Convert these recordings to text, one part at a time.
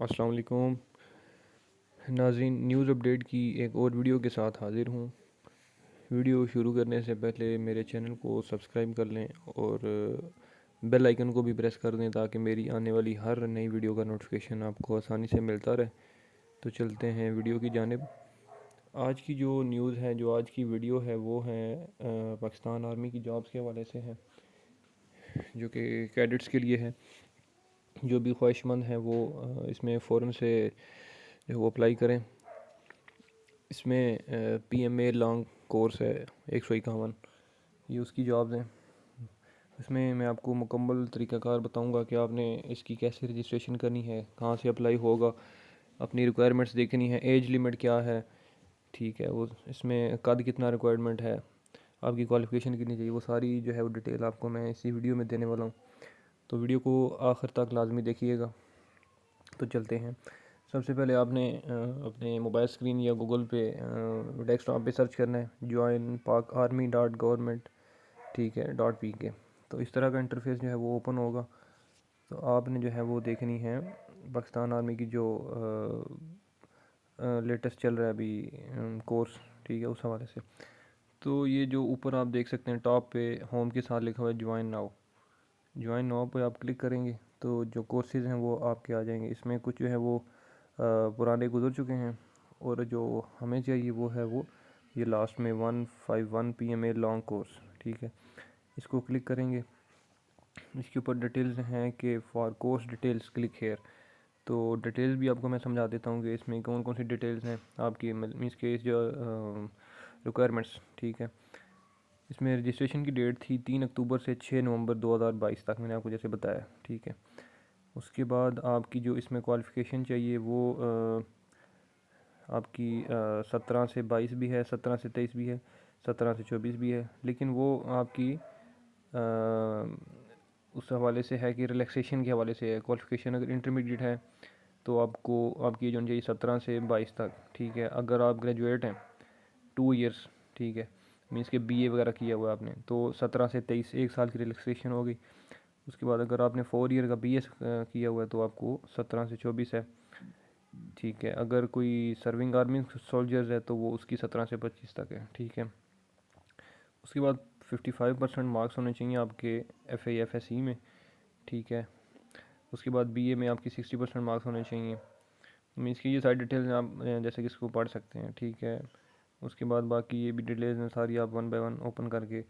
السلام علیکم ناظرین، نیوز اپڈیٹ کی ایک اور ویڈیو کے ساتھ حاضر ہوں۔ ویڈیو شروع کرنے سے پہلے میرے چینل کو سبسکرائب کر لیں اور بیل آئیکن کو بھی پریس کر دیں تاکہ میری آنے والی ہر نئی ویڈیو کا نوٹیفیکیشن آپ کو آسانی سے ملتا رہے۔ تو چلتے ہیں ویڈیو کی جانب۔ آج کی جو نیوز ہے، جو آج کی ویڈیو ہے، وہ ہے پاکستان آرمی کی جابس کے حوالے سے ہے، جو کہ کیڈٹس کے لیے ہے۔ جو بھی خواہش مند ہیں وہ اس میں فوراً سے وہ اپلائی کریں۔ اس میں PMA لانگ کورس ہے 151، یہ اس کی جابز ہیں۔ اس میں آپ کو مکمل طریقہ کار بتاؤں گا کہ آپ نے اس کی کیسے رجسٹریشن کرنی ہے، کہاں سے اپلائی ہوگا، اپنی ریکوائرمنٹس دیکھنی ہے، ایج لیمٹ کیا ہے، ٹھیک ہے، وہ اس میں قد کتنا ریکوائرمنٹ ہے، آپ کی کوالیفیکیشن کتنی چاہیے، وہ ساری جو ہے وہ ڈیٹیل آپ کو میں اسی ویڈیو میں دینے والا ہوں۔ تو ویڈیو کو آخر تک لازمی دیکھیے گا۔ تو چلتے ہیں۔ سب سے پہلے آپ نے اپنے موبائل اسکرین یا گوگل پہ ڈیسک ٹاپ پہ سرچ کرنا ہے joinpakarmy.government، ٹھیک ہے .pk۔ تو اس طرح کا انٹرفیس جو ہے وہ اوپن ہوگا۔ تو آپ نے جو ہے وہ دیکھنی ہے پاکستان آرمی کی جو لیٹسٹ چل رہا ہے ابھی کورس، ٹھیک ہے، اس حوالے سے۔ تو یہ جو اوپر آپ دیکھ سکتے ہیں ٹاپ پہ ہوم کے ساتھ لکھا ہوا ہے جوائن ناؤ پہ آپ کلک کریں گے تو جو کورسز ہیں وہ آپ کے آ جائیں گے۔ اس میں کچھ جو ہے وہ پرانے گزر چکے ہیں، اور جو ہمیں چاہیے وہ ہے یہ لاسٹ میں 151 PMA لانگ کورس، ٹھیک ہے۔ اس کو کلک کریں گے۔ اس کے اوپر ڈیٹیلز ہیں کہ for course details click here. تو ڈیٹیلز بھی آپ کو میں سمجھا دیتا ہوں کہ اس میں کون کون سی ڈیٹیلز ہیں آپ کی، مینس کے جو ریکوائرمنٹس، ٹھیک ہے۔ اس میں رجسٹریشن کی ڈیٹ تھی 3 اکتوبر سے 6 نومبر 2022 تک، میں نے آپ کو جیسے بتایا، ٹھیک ہے۔ اس کے بعد آپ کی جو اس میں کوالیفیکیشن چاہیے وہ آپ کی 17 سے 22 بھی ہے، 17 سے 23 بھی ہے، 17 سے 24 بھی ہے، لیکن وہ آپ کی اس حوالے سے ہے کہ ریلیکسیشن کے حوالے سے ہے۔ کوالیفیکیشن اگر انٹرمیڈیٹ ہے تو آپ کی جو چاہیے 17 سے 22 تک، ٹھیک ہے۔ اگر آپ گریجویٹ ہیں 2 ایئرس، ٹھیک ہے، مینس کہ BA وغیرہ کیا ہوا ہے آپ نے، تو 17 سے 23 1 سال کی ریلیکسیشن ہوگی۔ اس کے بعد اگر آپ نے 4 ایئر کا BS کیا ہوا ہے تو آپ کو 17 سے 24 ہے، ٹھیک ہے۔ اگر کوئی سرونگ آرمی سولجرز ہے تو وہ اس کی 17 سے 25 تک ہے، ٹھیک ہے۔ اس کے بعد 55% مارکس ہونے چاہیے آپ کے FA FSE میں، ٹھیک ہے۔ اس کے بعد BA میں آپ کی 60% مارکس ہونے چاہیے۔ مینس کہ یہ ساری ڈیٹیلز آپ جیسے کہ اس کو پڑھ سکتے ہیں، ٹھیک ہے۔ اس کے بعد باقی یہ بھی ڈیٹیلز ہیں ساری، آپ 1 بائی 1 اوپن کر کے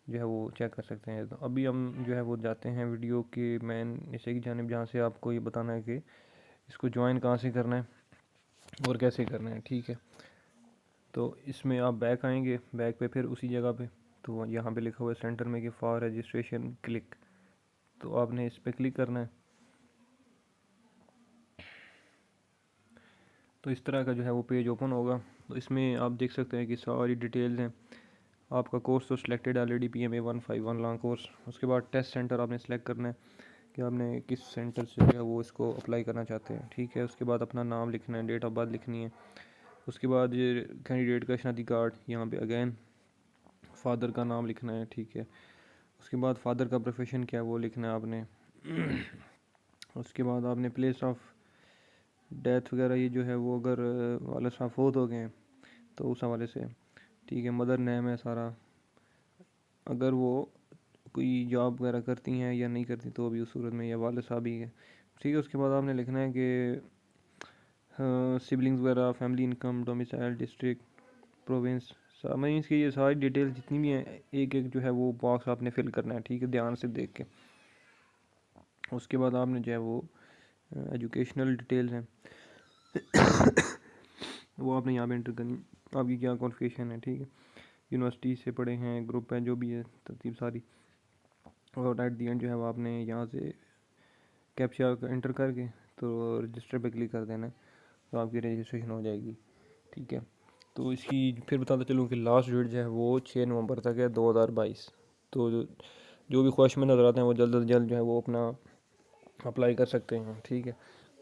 جو ہے وہ چیک کر سکتے ہیں۔ تو ابھی ہم جو ہے وہ جاتے ہیں ویڈیو کے مین حصے کی جانب، جہاں سے آپ کو یہ بتانا ہے کہ اس کو جوائن کہاں سے کرنا ہے اور کیسے کرنا ہے، ٹھیک ہے۔ تو اس میں آپ بیک آئیں گے، بیک پہ پھر اسی جگہ پہ تو یہاں پہ لکھا ہوا ہے سینٹر میں کہ فار رجسٹریشن کلک، تو آپ نے اس پہ کلک کرنا ہے۔ تو اس طرح کا جو ہے وہ پیج اوپن ہوگا۔ تو اس میں آپ دیکھ سکتے ہیں کہ ساری ڈیٹیلز ہیں۔ آپ کا کورس تو selected already PMA 151 long course. اس کے بعد ٹیسٹ سینٹر آپ نے سلیکٹ کرنا ہے کہ آپ نے کس سینٹر سے جو ہے وہ اس کو اپلائی کرنا چاہتے ہیں، ٹھیک ہے۔ اس کے بعد اپنا نام لکھنا ہے، ڈیٹ آف برتھ لکھنی ہے۔ اس کے بعد یہ کینڈیڈیٹ کا شناختی کارڈ، یہاں پہ اگین فادر کا نام لکھنا ہے، ٹھیک ہے۔ اس کے بعد فادر کا پروفیشن کیا ہے وہ لکھنا ہے آپ نے۔ اس کے بعد آپ نے پلیس آف ڈیتھ وغیرہ یہ جو ہے وہ اگر والد صاحب فوت ہو گئے ہیں تو اس حوالے سے، ٹھیک ہے۔ مدر نیم ہے سارا، اگر وہ کوئی جاب وغیرہ کرتی ہیں یا نہیں کرتی تو بھی اس صورت میں، یا والد صاحب ہی ہے، ٹھیک ہے۔ اس کے بعد آپ نے لکھنا ہے کہ سبلنگز وغیرہ، family income, domicile, district, province, means کہ یہ ساری ڈیٹیل جتنی بھی ہیں ایک جو ہے وہ باکس آپ نے فل کرنا ہے، ٹھیک ہے، دھیان سے دیکھ کے۔ اس کے بعد آپ نے جو ہے وہ ایجوکیشنل ڈیٹیلز ہیں وہ آپ نے یہاں پہ انٹر کرنی، آپ کی کیا کوالیفیکیشن ہے، ٹھیک ہے، یونیورسٹی سے پڑھے ہیں، گروپ ہے، جو بھی ہے ترتیب ساری۔ اور ایٹ دی اینڈ جو ہے وہ آپ نے یہاں سے کیپچا انٹر کر کے تو رجسٹر پہ کلک کر دینا ہے، تو آپ کی رجسٹریشن ہو جائے گی، ٹھیک ہے۔ تو اس کی پھر بتاتا چلوں کہ لاسٹ ڈیٹ جو ہے وہ 6 نومبر تک ہے 2022۔ تو جو بھی خواہش مند نظر آتے ہیں وہ جلد از جلد جو ہے وہ اپنا اپلائی کر سکتے ہیں، ٹھیک ہے۔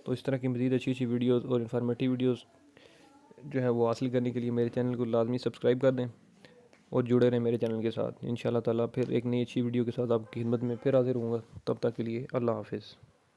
تو اس طرح کی مزید اچھی ویڈیوز اور انفارمیٹیو ویڈیوز جو ہے وہ حاصل کرنے کے لیے میرے چینل کو لازمی سبسکرائب کر دیں اور جڑے رہیں میرے چینل کے ساتھ۔ انشاءاللہ تعالیٰ پھر ایک نئی اچھی ویڈیو کے ساتھ آپ کی خدمت میں پھر حاضر ہوں گا۔ تب تک کے لیے اللہ حافظ۔